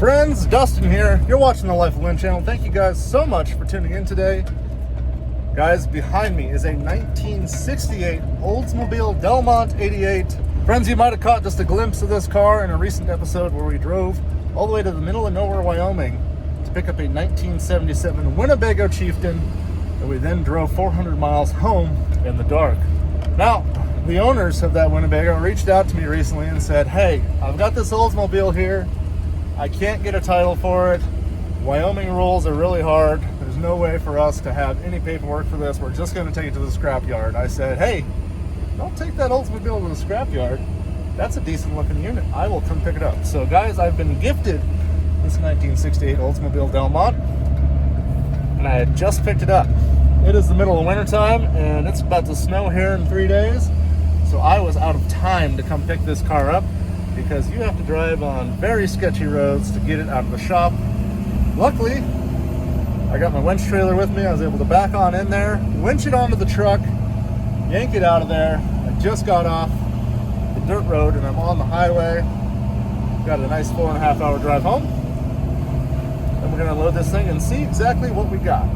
friends, Dustin here. You're watching the Life of Lynn channel. Thank you guys so much for tuning in today. Guys, behind me is a 1968 Oldsmobile Delmont 88. Friends, you might have caught just a glimpse of this car in a recent episode where we drove all the way to the middle of nowhere, Wyoming to pick up a 1977 Winnebago Chieftain that we then drove 400 miles home in the dark. Now, the owners of that Winnebago reached out to me recently and said, hey, I've got this Oldsmobile here. I can't get a title for it. Wyoming rules are really hard. There's no way for us to have any paperwork for this. We're just going to take it to the scrapyard. I said, hey, don't take that Oldsmobile to the scrapyard. That's a decent looking unit. I will come pick it up. So guys, I've been gifted this 1968 Oldsmobile Delmont, and I had just picked it up. It is the middle of winter time, and it's about to snow here in 3 days. So I was out of time to come pick this car up because you have to drive on very sketchy roads to get it out of the shop. Luckily, I got my winch trailer with me. I was able to back on in there, winch it onto the truck, yank it out of there. I just got off the dirt road and I'm on the highway. Got a nice 4.5 hour drive home. And we're gonna load this thing and see exactly what we got.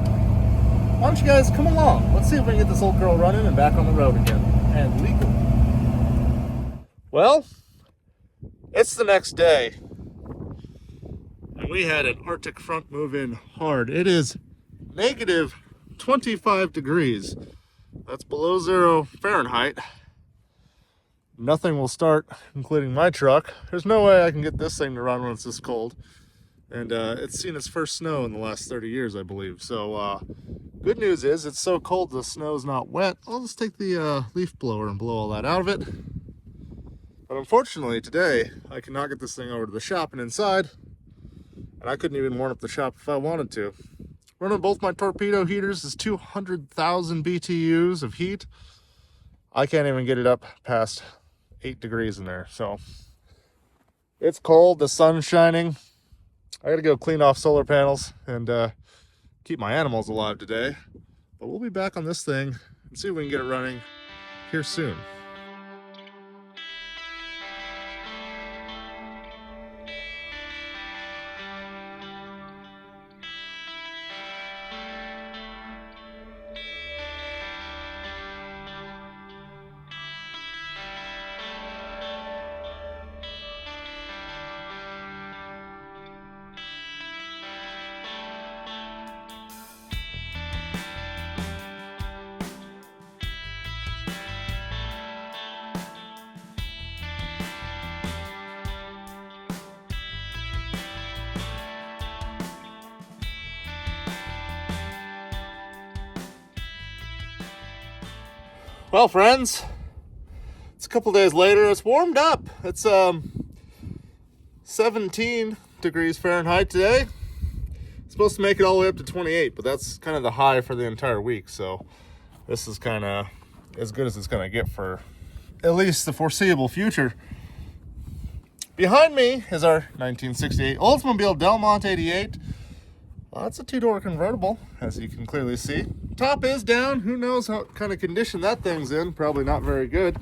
Why don't you guys come along? Let's see if we can get this old girl running and back on the road again, and legal. Well, it's the next day. And we had an Arctic front move in hard. It is negative 25 degrees. That's below 0 Fahrenheit. Nothing will start, including my truck. There's no way I can get this thing to run when it's this cold. And it's seen its first snow in the last 30 years, I believe. So good news is it's so cold the snow's not wet. I'll just take the leaf blower and blow all that out of it. But unfortunately today, I cannot get this thing over to the shop and inside. And I couldn't even warm up the shop if I wanted to. Running both my torpedo heaters is 200,000 BTUs of heat. I can't even get it up past 8 degrees in there. So it's cold, the sun's shining. I gotta go clean off solar panels and keep my animals alive today. But we'll be back on this thing and see if we can get it running here soon. Well, friends, it's a couple days later. It's warmed up. It's 17 degrees Fahrenheit today. It's supposed to make it all the way up to 28, but that's kind of the high for the entire week. So this is kind of as good as it's going to get for at least the foreseeable future. Behind me is our 1968 Oldsmobile Delmont 88. Well, it's a two-door convertible, as you can clearly see. Top is down. Who knows what kind of condition that thing's in. Probably not very good.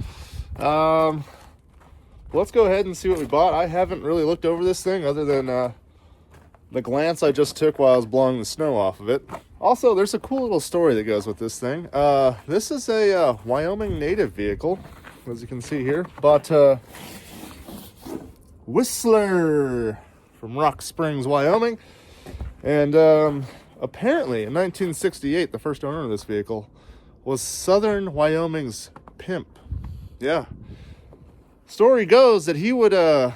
Let's go ahead and see what we bought. I haven't really looked over this thing other than the glance I just took while I was blowing the snow off of it. Also, there's a cool little story that goes with this thing. This is a Wyoming native vehicle, as you can see here. Bought Whistler from Rock Springs, Wyoming. And apparently in 1968, the first owner of this vehicle was Southern Wyoming's pimp. Yeah. Story goes that he would go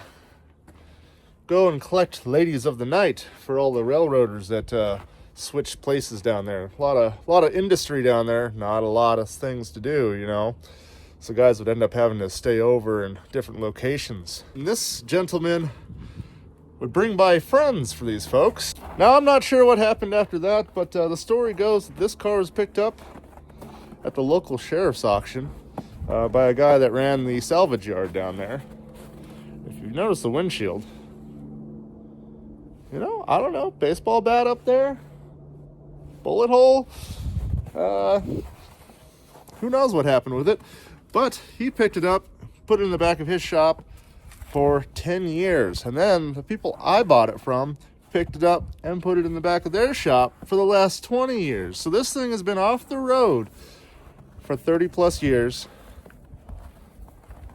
and collect ladies of the night for all the railroaders that switched places down there. A lot of industry down there, not a lot of things to do, you know. So guys would end up having to stay over in different locations. And this gentleman would bring by friends for these folks. Now, I'm not sure what happened after that, but the story goes that this car was picked up at the local sheriff's auction by a guy that ran the salvage yard down there. If you notice the windshield, you know, I don't know, baseball bat up there, bullet hole, who knows what happened with it, but he picked it up, put it in the back of his shop, for 10 years. And then the people I bought it from picked it up and put it in the back of their shop for the last 20 years. So this thing has been off the road for 30 plus years.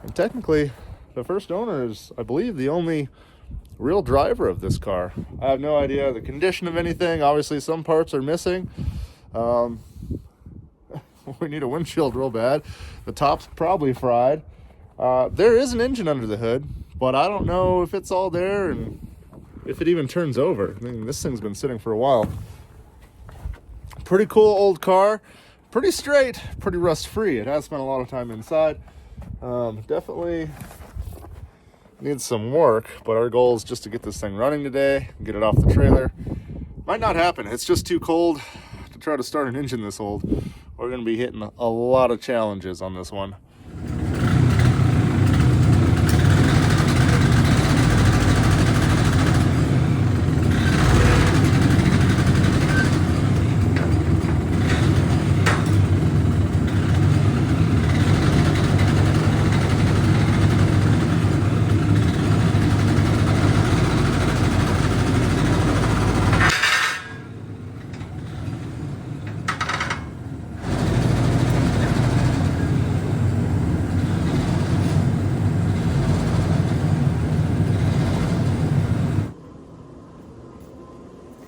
And technically, the first owner is, I believe, the only real driver of this car. I have no idea the condition of anything. Obviously, some parts are missing. We need a windshield real bad. The top's probably fried. There is an engine under the hood, but I don't know if it's all there and if it even turns over. I mean, this thing's been sitting for a while. Pretty cool old car. Pretty straight, pretty rust-free. It has spent a lot of time inside. Definitely needs some work, but our goal is just to get this thing running today and get it off the trailer. Might not happen. It's just too cold to try to start an engine this old. We're going to be hitting a lot of challenges on this one.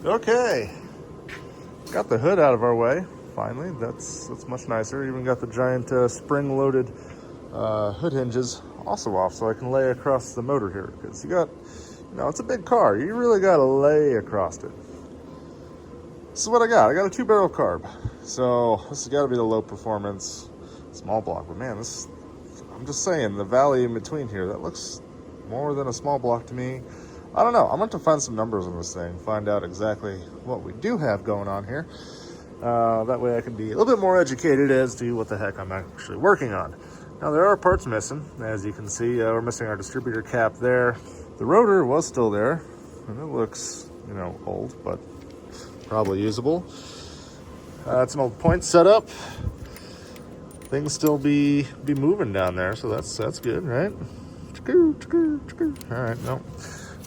Okay, got the hood out of our way, finally. That's much nicer. Even got the giant spring-loaded hood hinges also off so I can lay across the motor here. Because you got, it's a big car. You really got to lay across it. This is what I got. I got a 2-barrel carb. So this has got to be the low performance small block. But man, I'm just saying, the valley in between here, that looks more than a small block to me. I don't know. I'm going to find some numbers on this thing, find out exactly what we do have going on here. That way I can be a little bit more educated as to what the heck I'm actually working on. Now, there are parts missing. As you can see, we're missing our distributor cap there. The rotor was still there, and it looks, old, but probably usable. It's an old point setup. Things still be moving down there, so that's good, right? All right, no.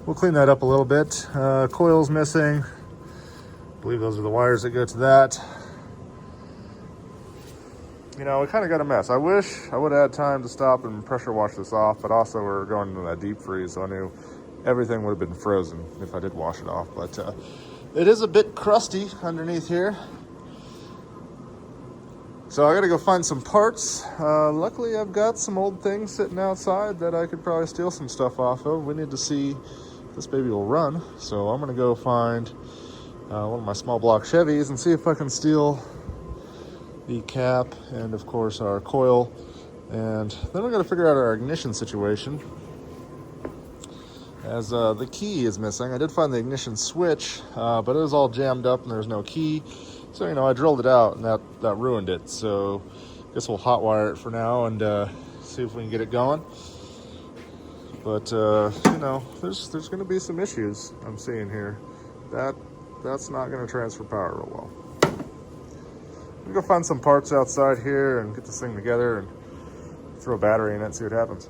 We'll clean that up a little bit. Coil's missing. I believe those are the wires that go to that. We kind of got a mess. I wish I would have had time to stop and pressure wash this off, but also we're going into that deep freeze, so I knew everything would have been frozen if I did wash it off. But it is a bit crusty underneath here. So I gotta go find some parts. Luckily, I've got some old things sitting outside that I could probably steal some stuff off of. We need to see if this baby will run. So I'm gonna go find one of my small block Chevys and see if I can steal the cap and, of course, our coil. And then we gotta figure out our ignition situation, as the key is missing. I did find the ignition switch, but it was all jammed up and there's no key. So, I drilled it out and that ruined it. So I guess we'll hotwire it for now and see if we can get it going. But, there's going to be some issues I'm seeing here. That's not going to transfer power real well. I'm going to go find some parts outside here and get this thing together and throw a battery in it and see what happens.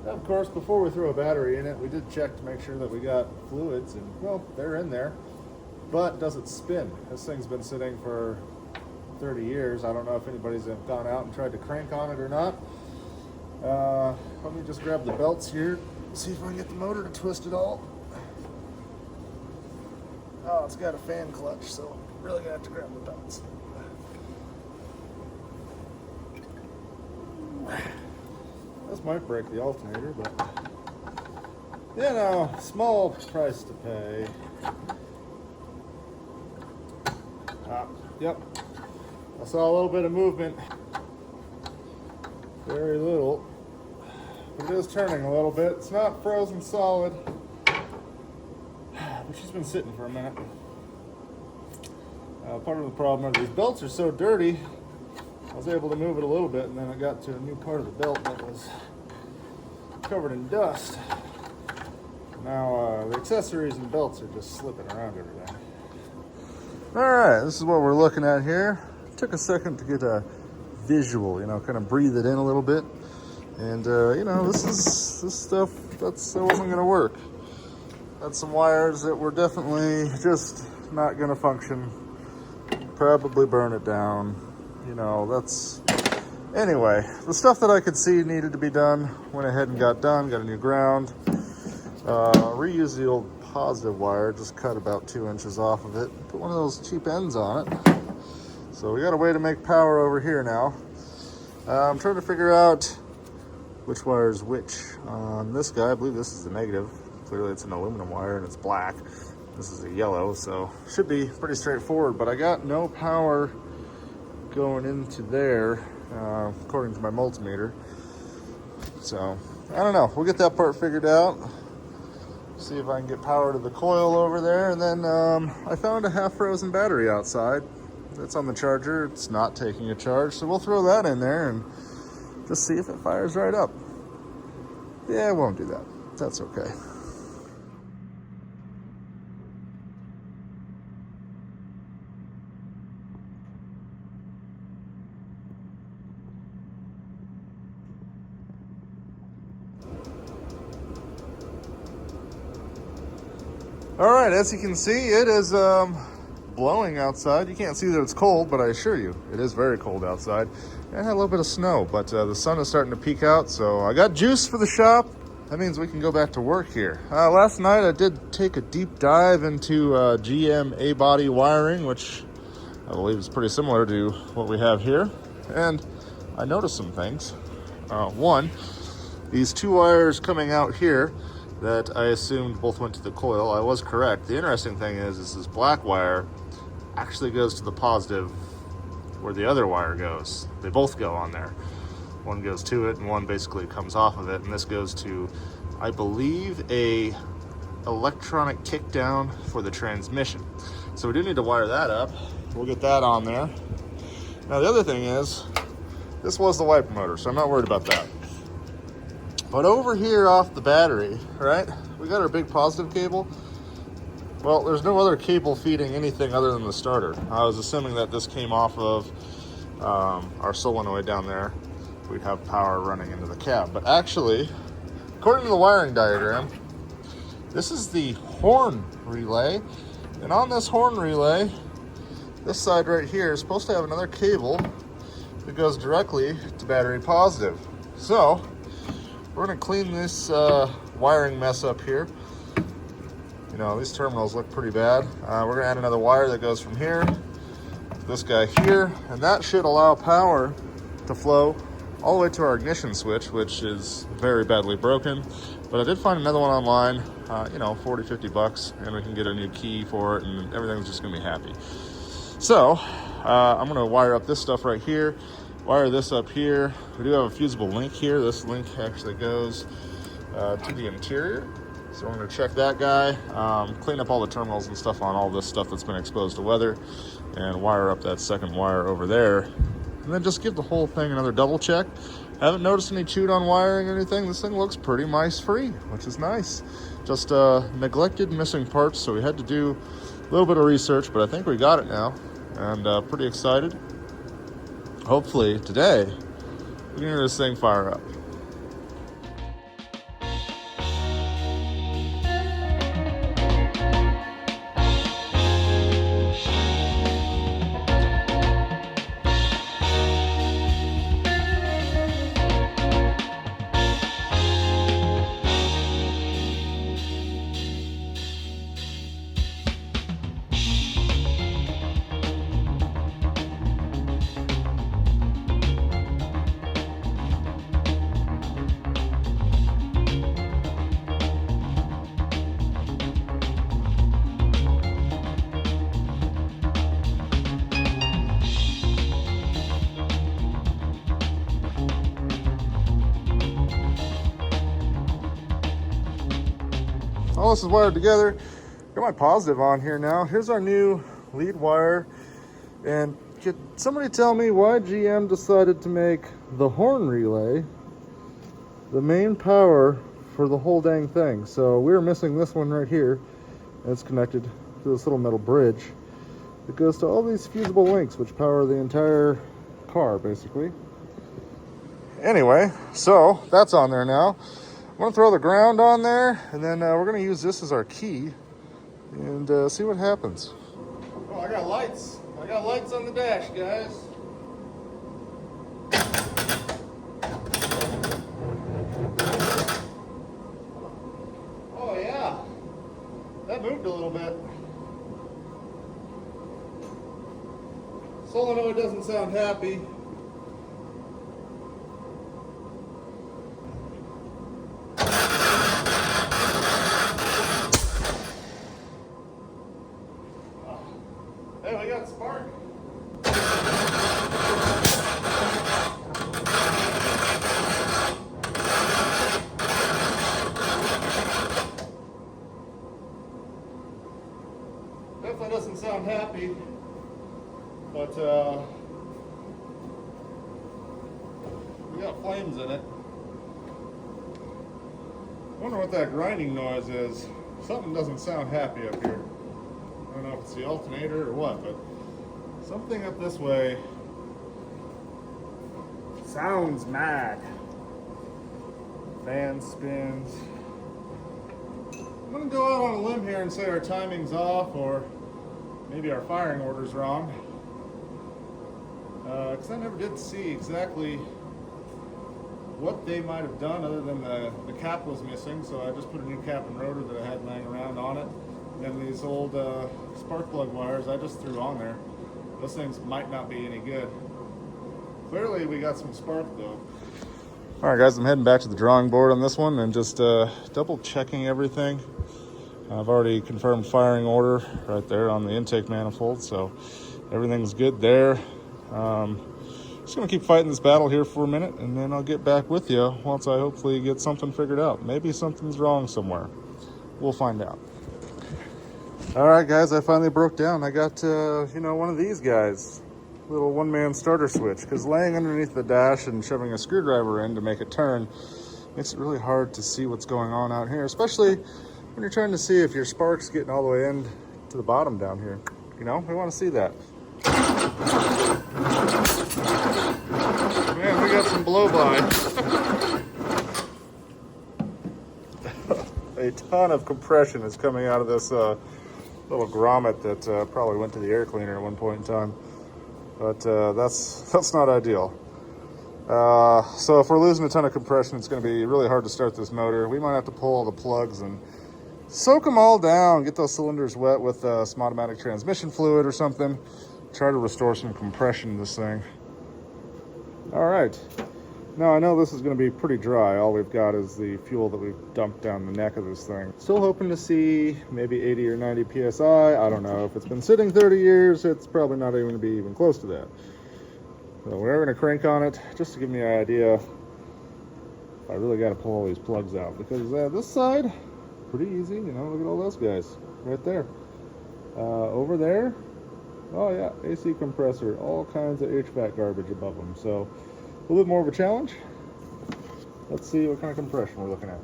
Now, of course, before we throw a battery in it, we did check to make sure that we got fluids, and, well, they're in there. But does it spin? This thing's been sitting for 30 years. I don't know if anybody's gone out and tried to crank on it or not. Let me just grab the belts here, see if I can get the motor to twist it all. Oh, it's got a fan clutch, so I'm really gonna have to grab the belts. This might break the alternator, but small price to pay. Yep, I saw a little bit of movement, very little, but it is turning a little bit. It's not frozen solid, but she's been sitting for a minute. Part of the problem is these belts are so dirty, I was able to move it a little bit, and then I got to a new part of the belt that was covered in dust. Now the accessories and belts are just slipping around everything. Alright, this is what we're looking at here. Took a second to get a visual, kind of breathe it in a little bit. And you know, this stuff that wasn't gonna work. Had some wires that were definitely just not gonna function. Probably burn it down. You know, that's, anyway, the stuff that I could see needed to be done, went ahead and got done, got a new ground. Reused the old positive wire, just cut about 2 inches off of it. Put one of those cheap ends on it. So we got a way to make power over here now. I'm trying to figure out which wire is which. On this guy, I believe this is the negative. Clearly it's an aluminum wire and it's black. This is a yellow, so should be pretty straightforward, but I got no power going into there, according to my multimeter. So, I don't know. We'll get that part figured out. See if I can get power to the coil over there. And then I found a half-frozen battery outside. It's on the charger. It's not taking a charge, so we'll throw that in there and just see if it fires right up. Yeah, it won't do that. That's okay. All right, as you can see, it is blowing outside. You can't see that it's cold, but I assure you, it is very cold outside. And I had a little bit of snow, but the sun is starting to peek out, so I got juice for the shop. That means we can go back to work here. Last night, I did take a deep dive into GM A-body wiring, which I believe is pretty similar to what we have here. And I noticed some things. One, these 2 wires coming out here that I assumed both went to the coil. I was correct. The interesting thing is this black wire actually goes to the positive where the other wire goes. They both go on there. One goes to it and one basically comes off of it. And this goes to, I believe, a electronic kick down for the transmission. So we do need to wire that up. We'll get that on there. Now the other thing is, this was the wiper motor, so I'm not worried about that. But over here off the battery, right, we got our big positive cable. Well, there's no other cable feeding anything other than the starter. I was assuming that this came off of our solenoid down there. We'd have power running into the cab. But actually, according to the wiring diagram, this is the horn relay. And on this horn relay, this side right here is supposed to have another cable that goes directly to battery positive. So, we're gonna clean this wiring mess up here. You know, these terminals look pretty bad. We're gonna add another wire that goes from here to this guy here, and that should allow power to flow all the way to our ignition switch, which is very badly broken. But I did find another one online, you know, 40, 50 bucks, and we can get a new key for it, and everything's just gonna be happy. So, I'm gonna wire up this stuff right here, wire this up here. We do have a fusible link here. This link actually goes to the interior. So I'm going to check that guy, clean up all the terminals and stuff on all this stuff that's been exposed to weather, and wire up that second wire over there. And then just give the whole thing another double check. Haven't noticed any chewed on wiring or anything. This thing looks pretty mice-free, which is nice. Just neglected missing parts, so we had to do a little bit of research, but I think we got it now, and pretty excited. Hopefully today we can hear this thing fire up. All this is wired together. Got my positive on here now. Here's our new lead wire. And could somebody tell me why GM decided to make the horn relay the main power for the whole dang thing? So we're missing this one right here. And it's connected to this little metal bridge. It goes to all these fusible links which power the entire car basically. Anyway, so that's on there now. I'm gonna throw the ground on there, and then we're gonna use this as our key and see what happens. Oh, I got lights. I got lights on the dash, guys. Oh yeah, that moved a little bit. Solenoid doesn't sound happy. Hey, we got spark. Definitely doesn't sound happy, but we got flames in it. I wonder what that grinding noise is. Something doesn't sound happy up here. I don't know if it's the alternator or what, but something up this way sounds mad. Fan spins. I'm gonna go out on a limb here and say our timing's off, or maybe our firing order's wrong. Because I never did see exactly what they might have done other than the cap was missing, so I just put a new cap and rotor that I had laying around on it. And these old spark plug wires I just threw on there. Those things might not be any good. Clearly we got some spark though. All right guys, I'm heading back to the drawing board on this one and just double checking everything. I've already confirmed firing order right there on the intake manifold, so everything's good there. Just gonna keep fighting this battle here for a minute, and then I'll get back with you once I hopefully get something figured out. Maybe something's wrong somewhere. We'll find out. All right, guys, I finally broke down. I got, one of these guys, little one-man starter switch, because laying underneath the dash and shoving a screwdriver in to make it turn makes it really hard to see what's going on out here, especially when you're trying to see if your spark's getting all the way in to the bottom down here. You know, we want to see that. Man, we got some blow-by. A ton of compression is coming out of this little grommet that probably went to the air cleaner at one point in time. But that's not ideal. So if we're losing a ton of compression, it's going to be really hard to start this motor. We might have to pull all the plugs and soak them all down, get those cylinders wet with some automatic transmission fluid or something. Try to restore some compression to this thing. All right. Now I know this is going to be pretty dry. All we've got is the fuel that we've dumped down the neck of this thing. Still hoping to see maybe 80 or 90 PSI. I don't know. If it's been sitting 30 years, it's probably not even going to be even close to that. So we're going to crank on it just to give me an idea if I really got to pull all these plugs out. Because this side, pretty easy. You know, look at all those guys right there. Over there, oh yeah, AC compressor, all kinds of HVAC garbage above them. So a little bit more of a challenge. Let's see what kind of compression we're looking at.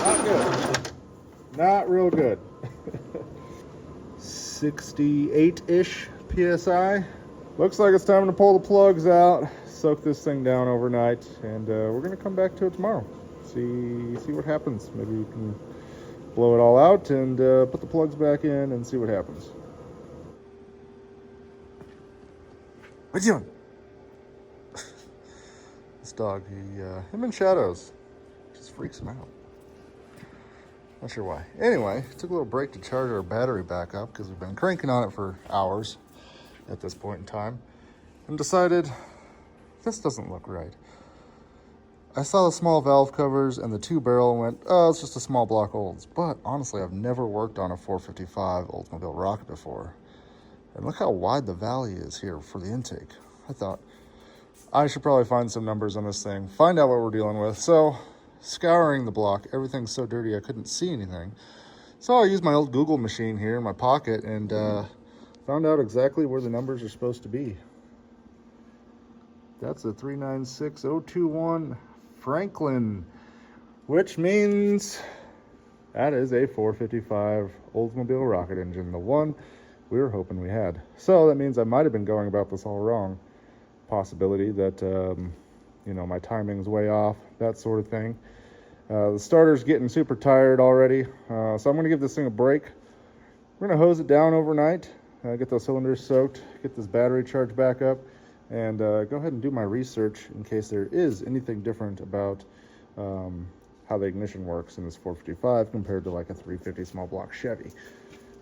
Not good. Not real good. 68-ish PSI. Looks like it's time to pull the plugs out, soak this thing down overnight, and we're gonna come back to it tomorrow. See what happens. Maybe we can blow it all out and put the plugs back in and see what happens. What you doing? This dog, him in shadows, just freaks him out. Not sure why. Anyway, took a little break to charge our battery back up because we've been cranking on it for hours at this point in time, and decided this doesn't look right. I saw the small valve covers and the 2-barrel and went, oh, it's just a small block Olds. But honestly, I've never worked on a 455 Oldsmobile Rocket before. And look how wide the valley is here for the intake. I thought I should probably find some numbers on this thing, find out what we're dealing with. So, scouring the block, everything's so dirty I couldn't see anything. So I used my old Google machine here in my pocket and found out exactly where the numbers are supposed to be. That's a 396021 Franklin, which means that is a 455 Oldsmobile Rocket engine, the one we were hoping we had. So that means I might have been going about this all wrong. Possibility that, you know, my timing's way off, that sort of thing. The starter's getting super tired already, so I'm going to give this thing a break. We're going to hose it down overnight, get those cylinders soaked, get this battery charged back up, and go ahead and do my research in case there is anything different about how the ignition works in this 455 compared to like a 350 small block Chevy.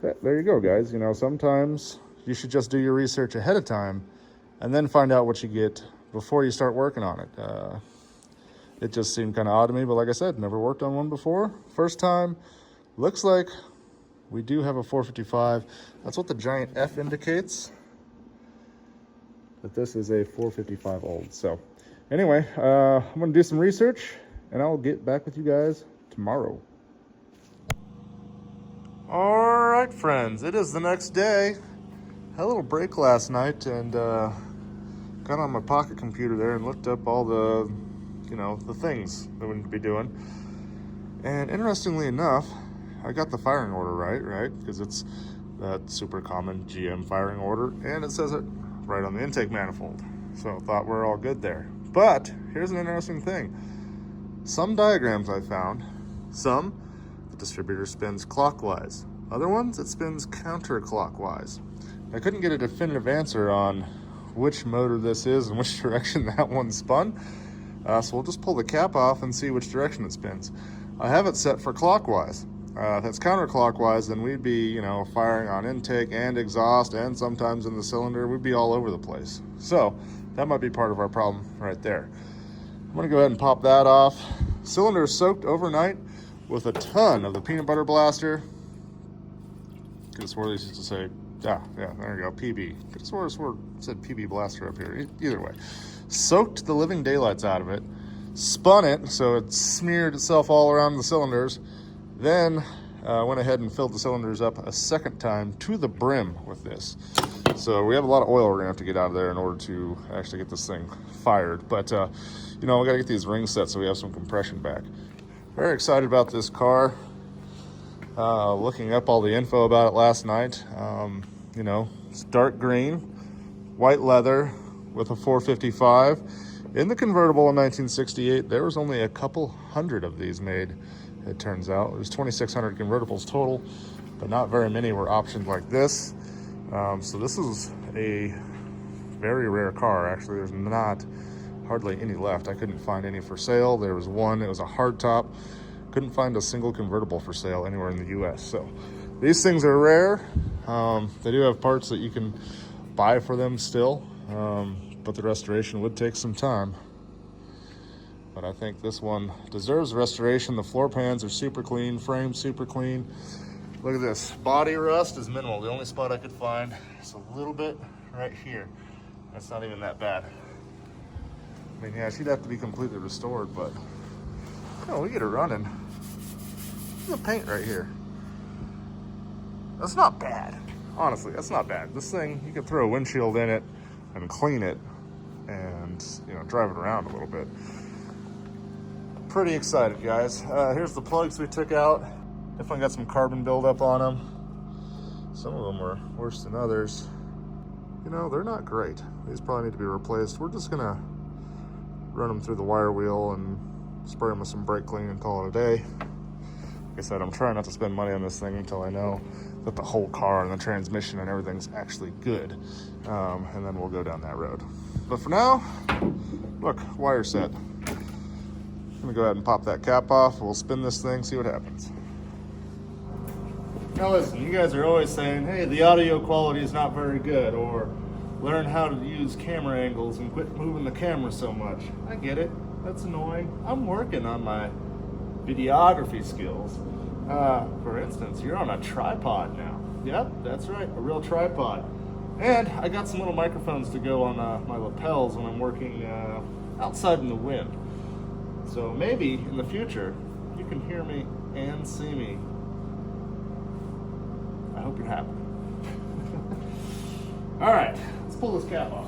There you go, guys. You know, sometimes you should just do your research ahead of time and then find out what you get before you start working on it. It just seemed kind of odd to me, but like I said, never worked on one before. First time. Looks like we do have a 455. That's what the giant F indicates, that this is a 455 old. So anyway, I'm going to do some research, and I'll get back with you guys tomorrow. All right, friends, it is the next day. Had a little break last night, and got on my pocket computer there and looked up all the, you know, the things that we need to be doing. And interestingly enough, I got the firing order right? Because it's that super common GM firing order, and it says it right on the intake manifold. So I thought we're all good there. But here's an interesting thing. Some diagrams I found, the distributor spins clockwise. Other ones, it spins counterclockwise. I couldn't get a definitive answer on which motor this is and which direction that one spun. So we'll just pull the cap off and see which direction it spins. I have it set for clockwise. If it's counterclockwise, then we'd be, you know, firing on intake and exhaust and sometimes in the cylinder. We'd be all over the place. So that might be part of our problem right there. I'm gonna go ahead and pop that off. Cylinder is soaked overnight with a ton of the peanut butter blaster. Could have swore these used to say, yeah, there we go, PB. Could have swore it said PB blaster up here. Either way. Soaked the living daylights out of it, spun it so it smeared itself all around the cylinders, then went ahead and filled the cylinders up a second time to the brim with this. So we have a lot of oil we're gonna have to get out of there in order to actually get this thing fired. But you know, we gotta get these rings set so we have some compression back. Very excited about this car. Looking up all the info about it last night. You know, it's dark green, white leather with a 455. In the convertible in 1968, there was only a couple hundred of these made, it turns out. There's 2,600 convertibles total, but not very many were optioned like this. So this is a very rare car. Actually, there's not hardly any left. I couldn't find any for sale. There was one, it was a hardtop. Couldn't find a single convertible for sale anywhere in the US. So these things are rare. They do have parts that you can buy for them still, but the restoration would take some time. But I think this one deserves restoration. The floor pans are super clean, frame super clean. Look at this, body rust is minimal. The only spot I could find is a little bit right here. That's not even that bad. I mean, yeah, she'd have to be completely restored, but oh, we get her running. Look at the paint right here. That's not bad. Honestly, that's not bad. This thing, you could throw a windshield in it and clean it and, you know, drive it around a little bit. Pretty excited, guys. Here's the plugs we took out. Definitely got some carbon buildup on them. Some of them were worse than others. You know, they're not great. These probably need to be replaced. We're just gonna run them through the wire wheel and spray them with some brake clean and call it a day. Like I said, I'm trying not to spend money on this thing until I know that the whole car and the transmission and everything's actually good. And then we'll go down that road. But for now, look, wire set. I'm gonna go ahead and pop that cap off. We'll spin this thing, see what happens. Now listen, you guys are always saying, hey, the audio quality is not very good, or learn how to use camera angles and quit moving the camera so much. I get it, that's annoying. I'm working on my videography skills. For instance, you're on a tripod now. Yep, that's right, a real tripod. And I got some little microphones to go on my lapels when I'm working outside in the wind. So maybe in the future, you can hear me and see me. I hope you're happy. All right, let's pull this cap off.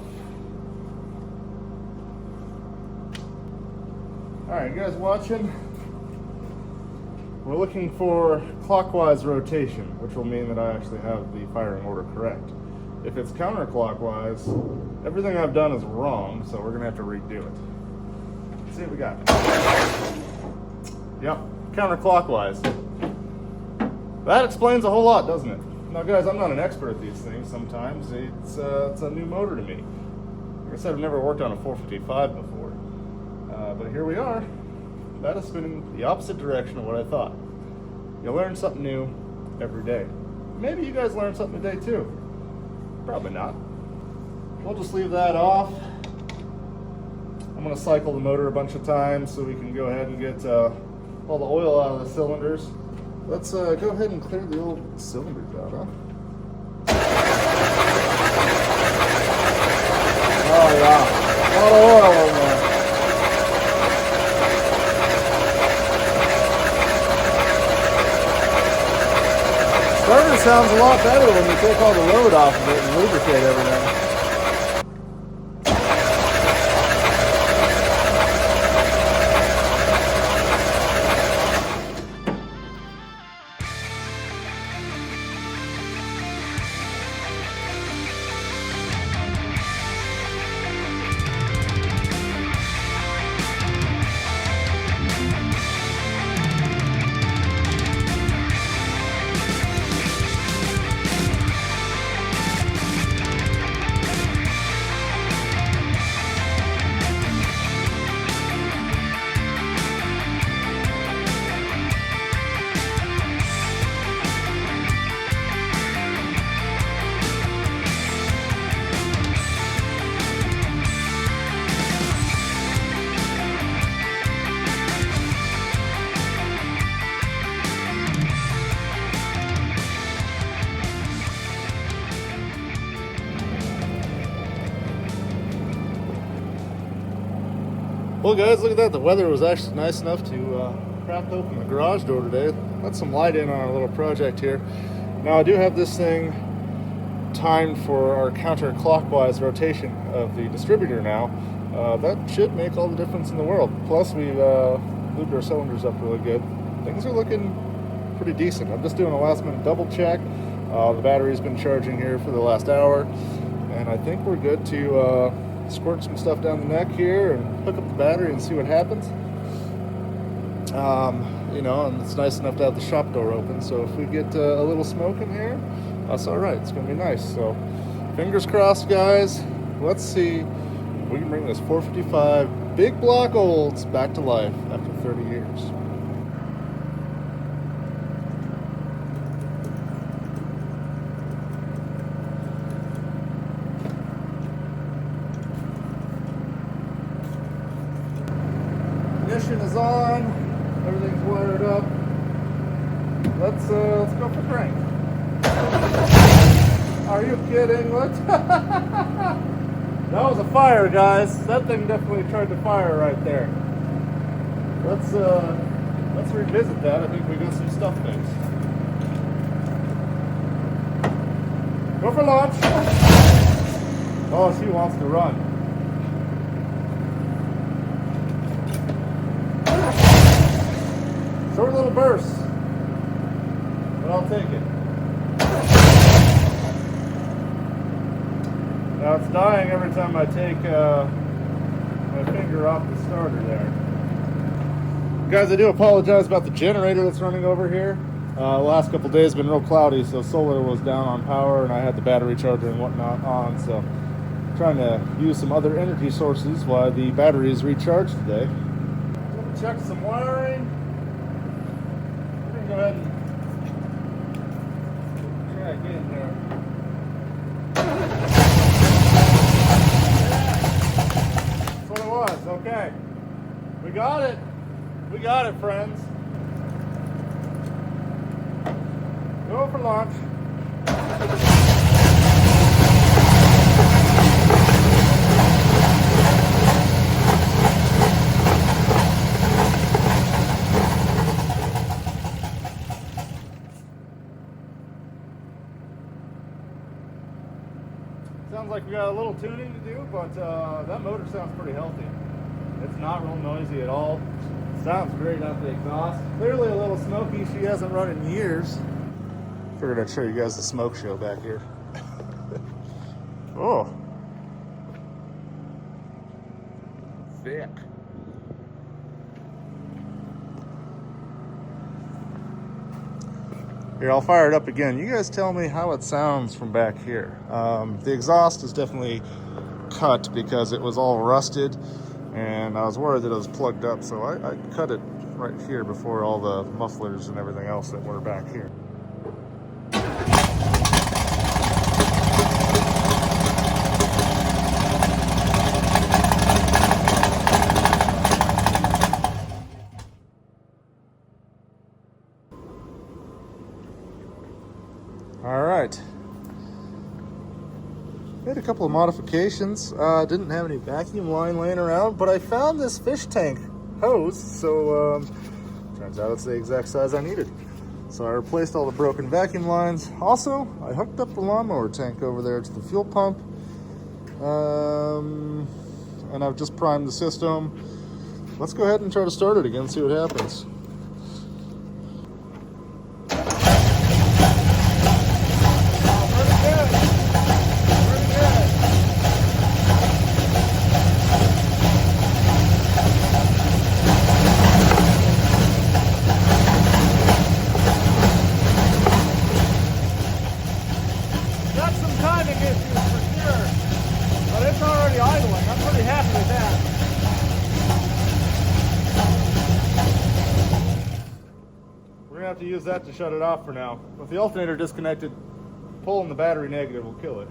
All right, you guys watching? we're looking for clockwise rotation, which will mean that I actually have the firing order correct. If it's counterclockwise, everything I've done is wrong, so we're gonna have to redo it. Let's see what we got. Yep, counterclockwise. That explains a whole lot, doesn't it? Now guys, I'm not an expert at these things. Sometimes it's a new motor to me. Like I said, I've never worked on a 455 before. But here we are. That is spinning the opposite direction of what I thought. You learn something new every day. Maybe you guys learn something today too. Probably not. We'll just leave that off. I'm going to cycle the motor a bunch of times so we can go ahead and get all the oil out of the cylinders. Let's go ahead and clear the old cylinders out, huh? Oh yeah, a lot of oil in there. Starter sounds a lot better when you take all the load off of it and lubricate everything. Well guys, look at that. The weather was actually nice enough to crack open the garage door today. Let some light in on our little project here. Now I do have this thing timed for our counterclockwise rotation of the distributor now. That should make all the difference in the world. Plus we've lubed our cylinders up really good. Things are looking pretty decent. I'm just doing a last minute double check. The battery's been charging here for the last hour, and I think we're good to squirt some stuff down the neck here and hook up the battery and see what happens. You know, and it's nice enough to have the shop door open, so if we get a little smoke in here, that's all right. It's gonna be nice. So fingers crossed, guys. Let's see if we can bring this 455 big block Olds back to life after 30 years. Ignition is on, everything's wired up. Let's go for crank. Are you kidding? What? That was a fire, guys. That thing definitely tried to fire right there. Let's revisit that. I think we got some stuff fixed. Go for launch. Oh, she wants to run. Short little bursts, but I'll take it. Now it's dying every time I take my finger off the starter there. Guys, I do apologize about the generator that's running over here. The last couple days have been real cloudy, so solar was down on power and I had the battery charger and whatnot on, so I'm trying to use some other energy sources while the battery is recharged today. Check some wiring. Go ahead and try again there. That's what it was. Okay. We got it. We got it, friends. Go for launch. Sounds like we got a little tuning to do, but that motor sounds pretty healthy. It's not real noisy at all. Sounds great out the exhaust. Clearly a little smoky. She hasn't run in years. Figured I'd show you guys the smoke show back here. Oh. Thick. Here, I'll fire it up again. You guys tell me how it sounds from back here. The exhaust is definitely cut because it was all rusted, and I was worried that it was plugged up, so I cut it right here before all the mufflers and everything else that were back here. All right. Made a couple of modifications. Didn't have any vacuum line laying around, but I found this fish tank hose, so turns out it's the exact size I needed. So I replaced all the broken vacuum lines. Also, I hooked up the lawnmower tank over there to the fuel pump, and I've just primed the system. Let's go ahead and try to start it again, see what happens. Have to use that to shut it off for now. With the alternator disconnected, pulling the battery negative will kill it.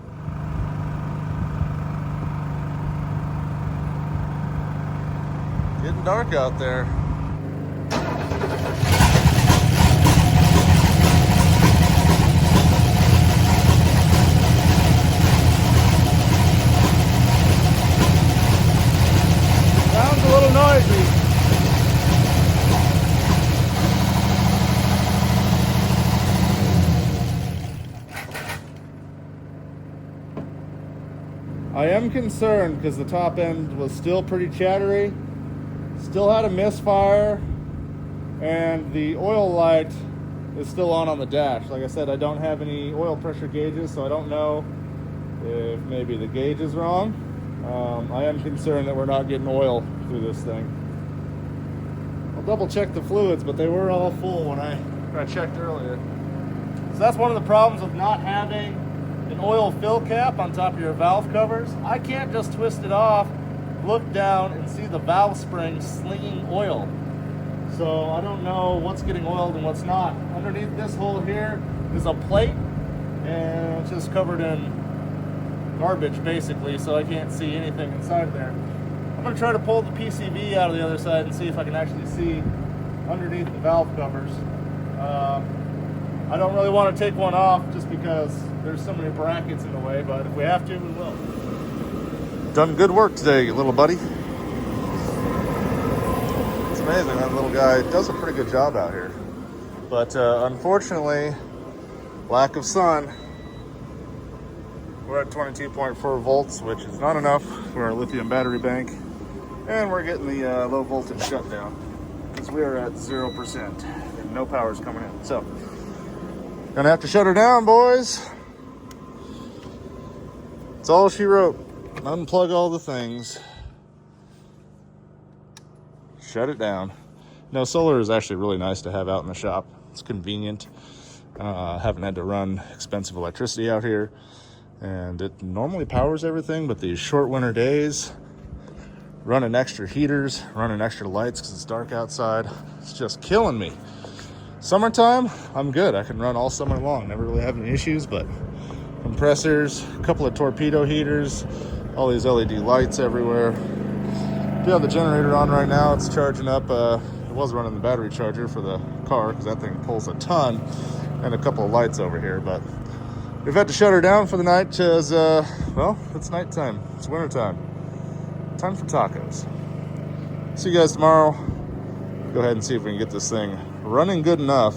Getting dark out there. Sounds a little noisy. I am concerned because the top end was still pretty chattery, still had a misfire, and the oil light is still on the dash. Like I said, I don't have any oil pressure gauges, so I don't know if maybe the gauge is wrong. I am concerned that we're not getting oil through this thing. I'll double check the fluids, but they were all full when I checked earlier. So that's one of the problems with not having an oil fill cap on top of your valve covers. I can't just twist it off, look down, and see the valve spring slinging oil. So I don't know what's getting oiled and what's not. Underneath this hole here is a plate, and it's just covered in garbage basically, so I can't see anything inside there. I'm going to try to pull the PCV out of the other side and see if I can actually see underneath the valve covers. I don't really want to take one off just because there's so many brackets in the way, but if we have to, we will. Done good work today, little buddy. It's amazing, that little guy does a pretty good job out here. But unfortunately, lack of sun. We're at 22.4 volts, which is not enough for our lithium battery bank. And we're getting the low voltage shutdown because we are at 0% and no power's coming in. So, gonna have to shut her down, boys. That's all she wrote. Unplug all the things. Shut it down. No, solar is actually really nice to have out in the shop. It's convenient. Haven't had to run expensive electricity out here. And it normally powers everything, but these short winter days, running extra heaters, running extra lights because it's dark outside, it's just killing me. Summertime, I'm good. I can run all summer long. Never really have any issues, but compressors, a couple of torpedo heaters, all these LED lights everywhere. Do have the generator on right now. It's charging up. It was running the battery charger for the car because that thing pulls a ton, and a couple of lights over here, but we've had to shut her down for the night because, well, it's nighttime. It's wintertime. Time for tacos. See you guys tomorrow. Go ahead and see if we can get this thing running good enough,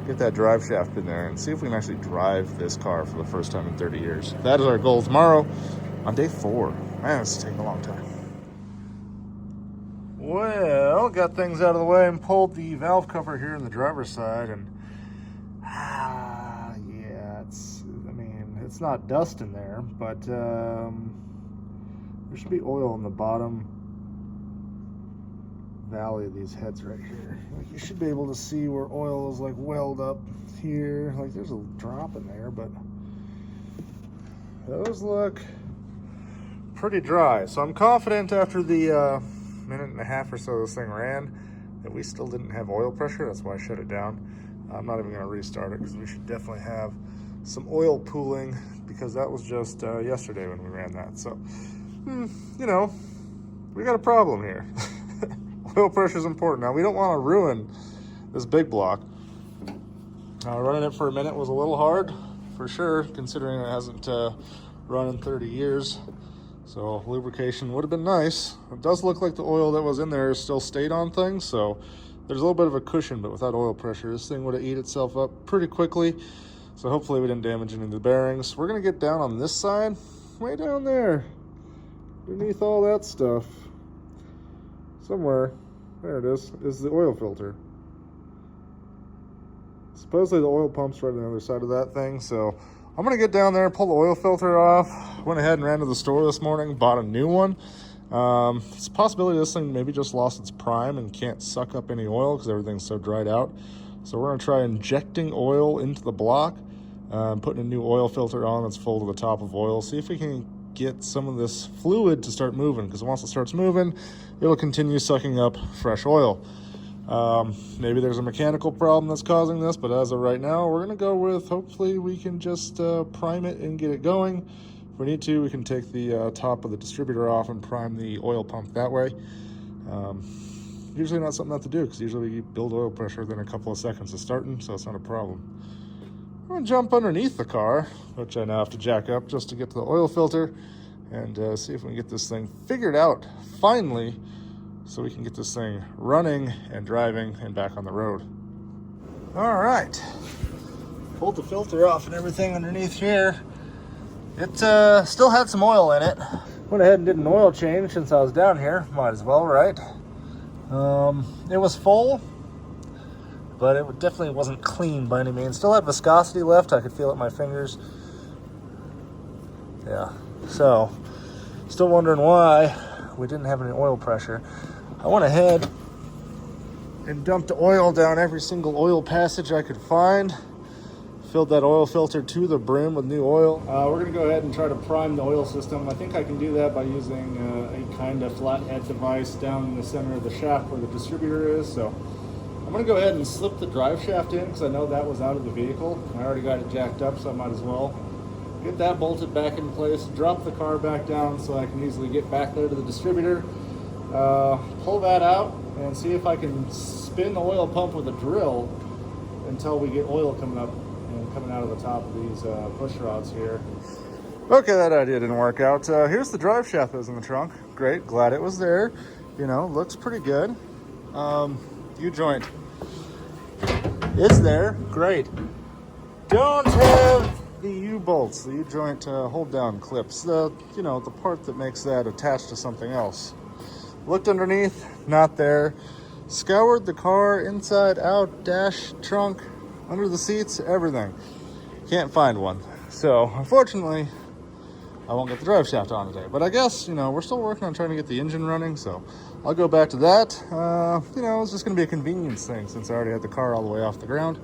get that drive shaft in there, and see if we can actually drive this car for the first time in 30 years. That is our goal tomorrow on day 4. Man, this is taking a long time. Well, got things out of the way and pulled the valve cover here in the driver's side, and yeah, it's not dust in there, but there should be oil in the bottom valley of these heads right here. Like, you should be able to see where oil is like welled up here. Like, there's a drop in there, but those look pretty dry. So I'm confident after the minute and a half or so this thing ran that we still didn't have oil pressure. That's why I shut it down. I'm not even going to restart it because we should definitely have some oil pooling, because that was just yesterday when we ran that. So, you know, we got a problem here. Oil pressure is important. Now, we don't want to ruin this big block. Running it for a minute was a little hard, for sure, considering it hasn't run in 30 years. So lubrication would have been nice. It does look like the oil that was in there still stayed on things, so there's a little bit of a cushion, but without oil pressure, this thing would have eat itself up pretty quickly. So hopefully we didn't damage any of the bearings. We're gonna get down on this side, way down there, underneath all that stuff. Somewhere, there it is the oil filter. Supposedly the oil pump's right on the other side of that thing, so I'm gonna get down there and pull the oil filter off. Went ahead and ran to the store this morning, bought a new one. It's a possibility this thing maybe just lost its prime and can't suck up any oil because everything's so dried out. So we're gonna try injecting oil into the block, putting a new oil filter on that's full to the top of oil, see if we can get some of this fluid to start moving, because once it starts moving, it'll continue sucking up fresh oil. Maybe there's a mechanical problem that's causing this, but as of right now, we're gonna go with hopefully we can just prime it and get it going. If we need to, we can take the top of the distributor off and prime the oil pump that way. Usually not something not to do, because usually we build oil pressure within a couple of seconds of starting, so it's not a problem. I'm gonna jump underneath the car, which I now have to jack up just to get to the oil filter, and see if we can get this thing figured out finally, so we can get this thing running and driving and back on the road. All right, pulled the filter off and everything underneath here. It still had some oil in it. Went ahead and did an oil change since I was down here. Might as well, right? It was full, but it definitely wasn't clean by any means. Still had viscosity left. I could feel it in my fingers. Yeah, so still wondering why we didn't have any oil pressure. I went ahead and dumped the oil down every single oil passage I could find. Filled that oil filter to the brim with new oil. We're gonna go ahead and try to prime the oil system. I think I can do that by using a kind of flathead device down in the center of the shaft where the distributor is. So I'm gonna go ahead and slip the drive shaft in, because I know that was out of the vehicle. I already got it jacked up, so I might as well get that bolted back in place, drop the car back down so I can easily get back there to the distributor, pull that out, and see if I can spin the oil pump with a drill until we get oil coming up and coming out of the top of these push rods here. Okay, that idea didn't work out. Here's the drive shaft that was in the trunk. Great, glad it was there. You know, looks pretty good. U-joint is there, great. Don't have the U-bolts, the U-joint hold down clips, you know, the part that makes that attached to something else. Looked underneath, not there. Scoured the car inside out, dash, trunk, under the seats, everything. Can't find one. So unfortunately, I won't get the drive shaft on today. But I guess, you know, we're still working on trying to get the engine running, so I'll go back to that. You know, it's just gonna be a convenience thing since I already had the car all the way off the ground.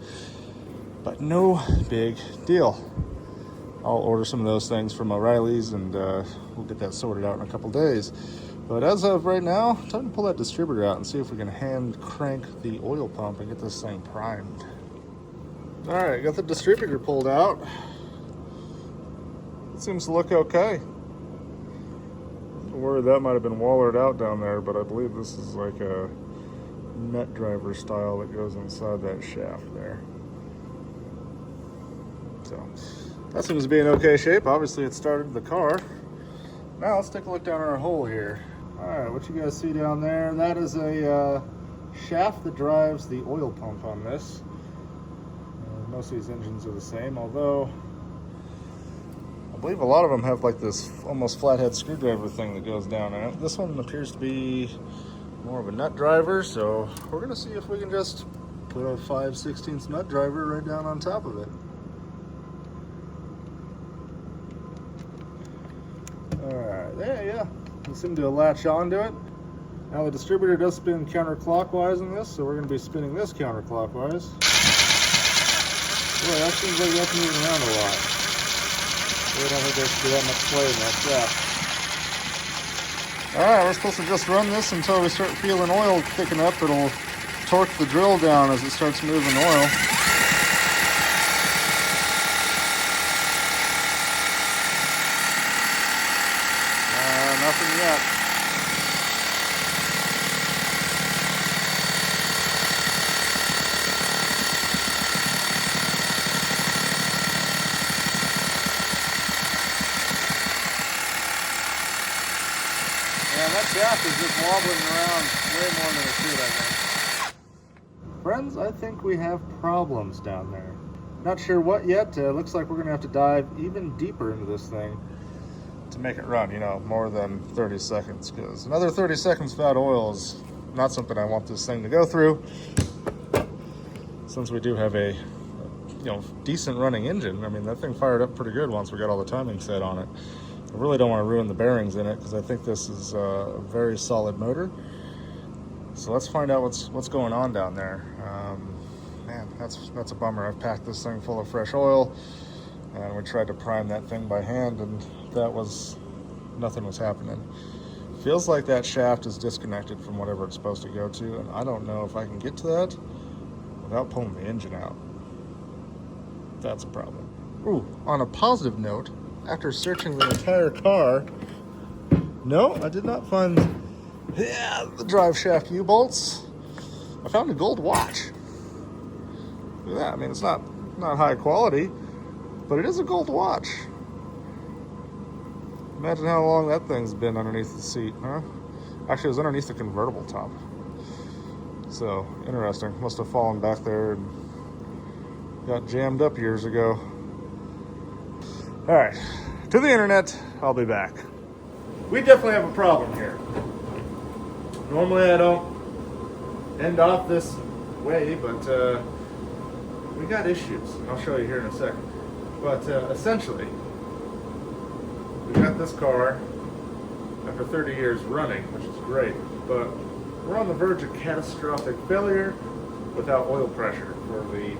But no big deal. I'll order some of those things from O'Reilly's, and we'll get that sorted out in a couple days. But as of right now, time to pull that distributor out and see if we can hand crank the oil pump and get this thing primed. All right, got the distributor pulled out. It seems to look okay. I'm worried that might have been wallered out down there, but I believe this is like a net driver style that goes inside that shaft there. So that seems to be in okay shape. Obviously it started the car. Now let's take a look down our hole here. All right, what you guys see down there, that is a shaft that drives the oil pump on this. Most of these engines are the same, although I believe a lot of them have like this almost flathead screwdriver thing that goes down in it. This one appears to be more of a nut driver, so we're gonna see if we can just put a 5/16 nut driver right down on top of it. Alright, there, yeah. We seem to latch onto it. Now the distributor does spin counterclockwise in this, so we're gonna be spinning this counterclockwise. Boy, that seems like that's moving around a lot. I don't think there should be that much play in that shaft. Alright, we're supposed to just run this until we start feeling oil picking up. It'll torque the drill down as it starts moving oil. Nothing yet. Yeah, that shaft is just wobbling around way more than it should, I think. Friends, I think we have problems down there. Not sure what yet. Looks like we're going to have to dive even deeper into this thing to make it run, you know, more than 30 seconds, because another 30 seconds without oil is not something I want this thing to go through. Since we do have a decent running engine. I mean, that thing fired up pretty good once we got all the timing set on it. I really don't want to ruin the bearings in it because I think this is a very solid motor. So let's find out what's going on down there. Man, that's a bummer. I've packed this thing full of fresh oil, and we tried to prime that thing by hand, and nothing was happening. Feels like that shaft is disconnected from whatever it's supposed to go to, and I don't know if I can get to that without pulling the engine out. That's a problem. Ooh, on a positive note, after searching the entire car, no, I did not find the drive shaft U-bolts. I found a gold watch. Look at that. I mean, it's not high quality, but it is a gold watch. Imagine how long that thing's been underneath the seat, huh? Actually, it was underneath the convertible top. So, interesting. Must have fallen back there and got jammed up years ago. All right, to the internet, I'll be back. We definitely have a problem here. Normally I don't end off this way, but we got issues. I'll show you here in a second. But essentially, we got this car after 30 years running, which is great, but we're on the verge of catastrophic failure without oil pressure. For the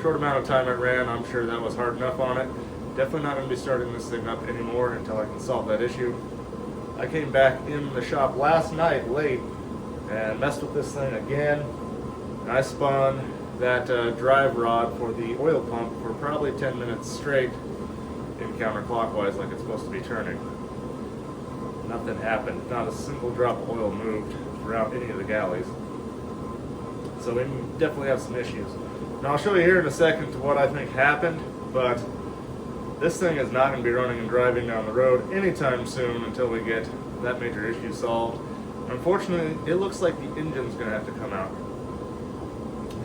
short amount of time it ran, I'm sure that was hard enough on it. Definitely not going to be starting this thing up anymore until I can solve that issue. I came back in the shop last night late and messed with this thing again. And I spun that drive rod for the oil pump for probably 10 minutes straight in counterclockwise like it's supposed to be turning. Nothing happened. Not a single drop of oil moved throughout any of the galleys. So we definitely have some issues. Now I'll show you here in a second to what I think happened, but this thing is not going to be running and driving down the road anytime soon until we get that major issue solved. Unfortunately, it looks like the engine's going to have to come out.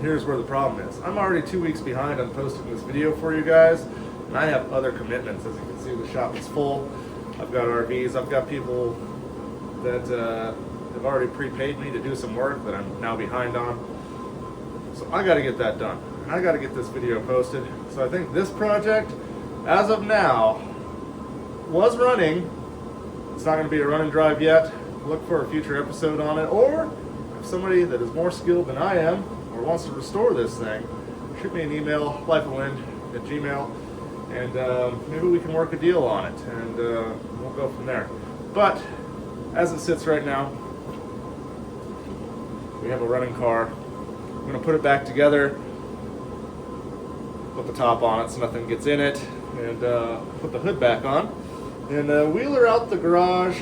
Here's where the problem is. I'm already 2 weeks behind on posting this video for you guys, and I have other commitments. As you can see, the shop is full. I've got RVs. I've got people that have already prepaid me to do some work that I'm now behind on. So I got to get that done. And I got to get this video posted. So I think this project, as of now, was running. It's not going to be a run and drive yet. Look for a future episode on it. Or if somebody that is more skilled than I am or wants to restore this thing, shoot me an email, lifeofwind@gmail.com, and maybe we can work a deal on it, and we'll go from there. But as it sits right now, we have a running car. I'm going to put it back together, put the top on it so nothing gets in it, and put the hood back on, and wheel her out the garage,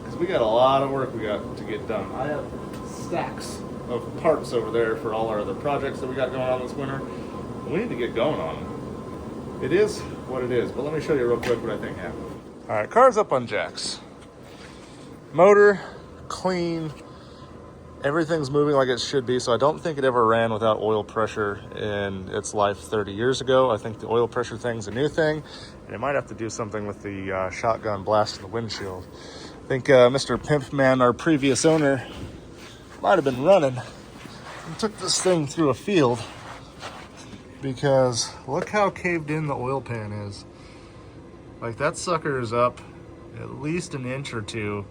because we got a lot of work we got to get done. I have stacks of parts over there for all our other projects that we got going on this winter. We need to get going on them. It is what it is, but let me show you real quick what I think happened. All right, car's up on jacks. Motor, clean. Everything's moving like it should be, so I don't think it ever ran without oil pressure in its life 30 years ago. I think the oil pressure thing's a new thing, and it might have to do something with the shotgun blast in the windshield. I think Mr. Pimpman, our previous owner, might have been running and took this thing through a field, because look how caved in the oil pan is. Like, that sucker is up at least an inch or two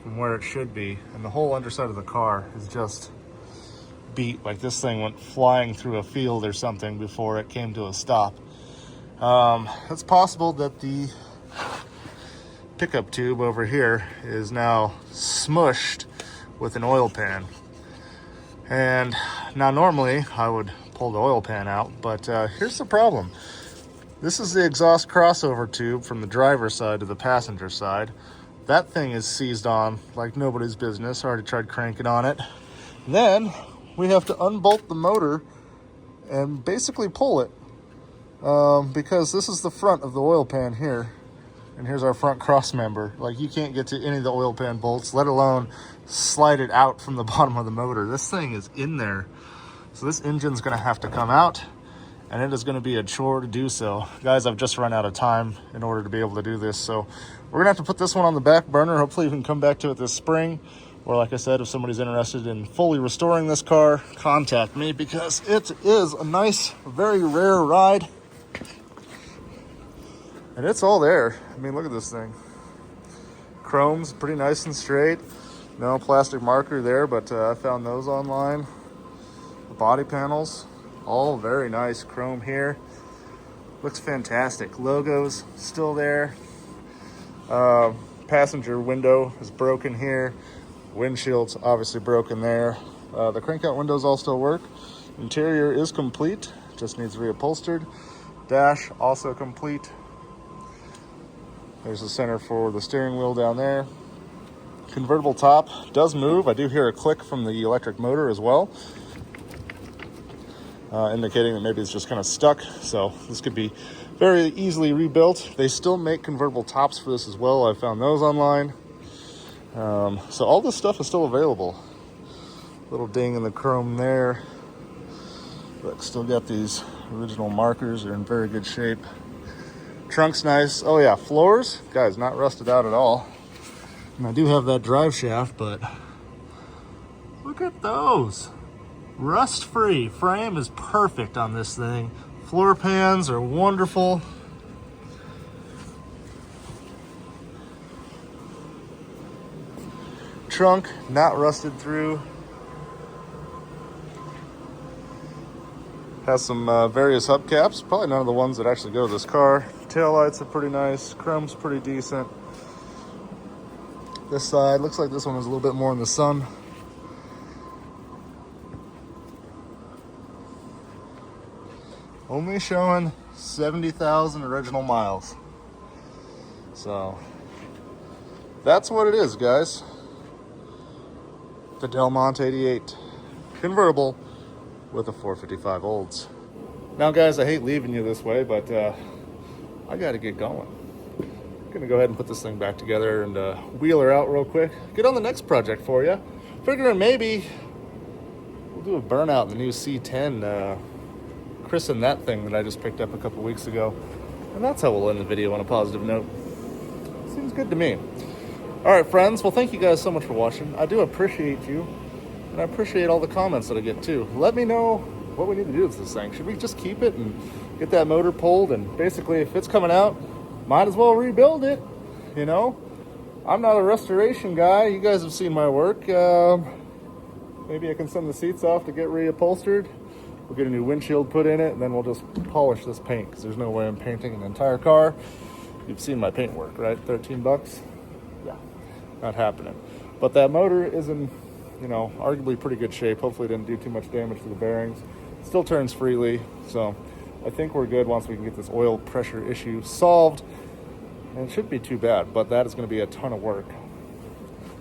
from where it should be, and the whole underside of the car is just beat. Like, this thing went flying through a field or something before it came to a stop. It's possible that the pickup tube over here is now smushed with an oil pan. And now normally I would pull the oil pan out, but here's the problem. This is the exhaust crossover tube from the driver's side to the passenger side. That thing is seized on like nobody's business. I already tried cranking on it. Then we have to unbolt the motor and basically pull it, because this is the front of the oil pan here. And here's our front cross member. Like, you can't get to any of the oil pan bolts, let alone slide it out from the bottom of the motor. This thing is in there. So this engine's gonna have to come out, and it is gonna be a chore to do so. Guys, I've just run out of time in order to be able to do this. So we're gonna have to put this one on the back burner. Hopefully we can come back to it this spring. Or like I said, if somebody's interested in fully restoring this car, contact me, because it is a nice, very rare ride. And it's all there. I mean, look at this thing. Chrome's pretty nice and straight. No plastic marker there, but I found those online. The body panels, all very nice. Chrome here. Looks fantastic. Logos still there. Passenger window is broken here. Windshield's obviously broken there. The crank-out windows all still work. Interior is complete, just needs reupholstered. Dash also complete. There's the center for the steering wheel down there. Convertible top does move. I do hear a click from the electric motor as well, indicating that maybe it's just kind of stuck. So this could be very easily rebuilt. They still make convertible tops for this as well. I found those online. So all this stuff is still available. Little ding in the chrome there. Look, still got these original markers. They're in very good shape. Trunk's nice. Oh yeah, floors, guys, not rusted out at all. And I do have that drive shaft, but look at those. Rust-free. Frame is perfect on this thing. Floor pans are wonderful. Trunk, not rusted through. Has some various hubcaps, probably none of the ones that actually go to this car. Taillights are pretty nice. Chrome's pretty decent. This side, looks like this one is a little bit more in the sun. Only showing 70,000 original miles. So, that's what it is, guys. The Delmont 88 convertible with a 455 Olds. Now, guys, I hate leaving you this way, but I got to get going. I'm going to go ahead and put this thing back together and wheel her out real quick. Get on the next project for you. Figuring maybe we'll do a burnout in the new C10. Christen that thing that I just picked up a couple weeks ago. And that's how we'll end the video on a positive note. Seems good to me. All right, friends. Well, thank you guys so much for watching. I do appreciate you. And I appreciate all the comments that I get too. Let me know what we need to do with this thing. Should we just keep it and get that motor pulled? And basically, if it's coming out, might as well rebuild it. You know, I'm not a restoration guy. You guys have seen my work. Maybe I can send the seats off to get reupholstered. We'll get a new windshield put in it, and then we'll just polish this paint, because there's no way I'm painting an entire car. You've seen my paint work, right? 13 bucks? Yeah, not happening. But that motor is in, you know, arguably pretty good shape. Hopefully it didn't do too much damage to the bearings. Still turns freely, so I think we're good once we can get this oil pressure issue solved. And it shouldn't be too bad, but that is going to be a ton of work.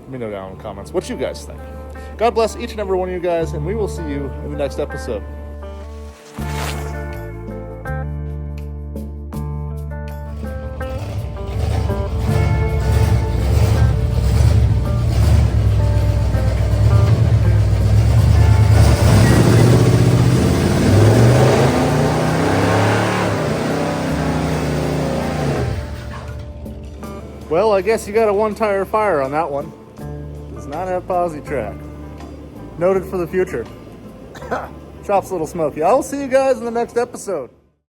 Let me know down in the comments what you guys think. God bless each and every one of you guys, and we will see you in the next episode. Well, I guess you got a one-tire fire on that one. Does not have posi track. Noted for the future. Chop's a little smoky. I will see you guys in the next episode.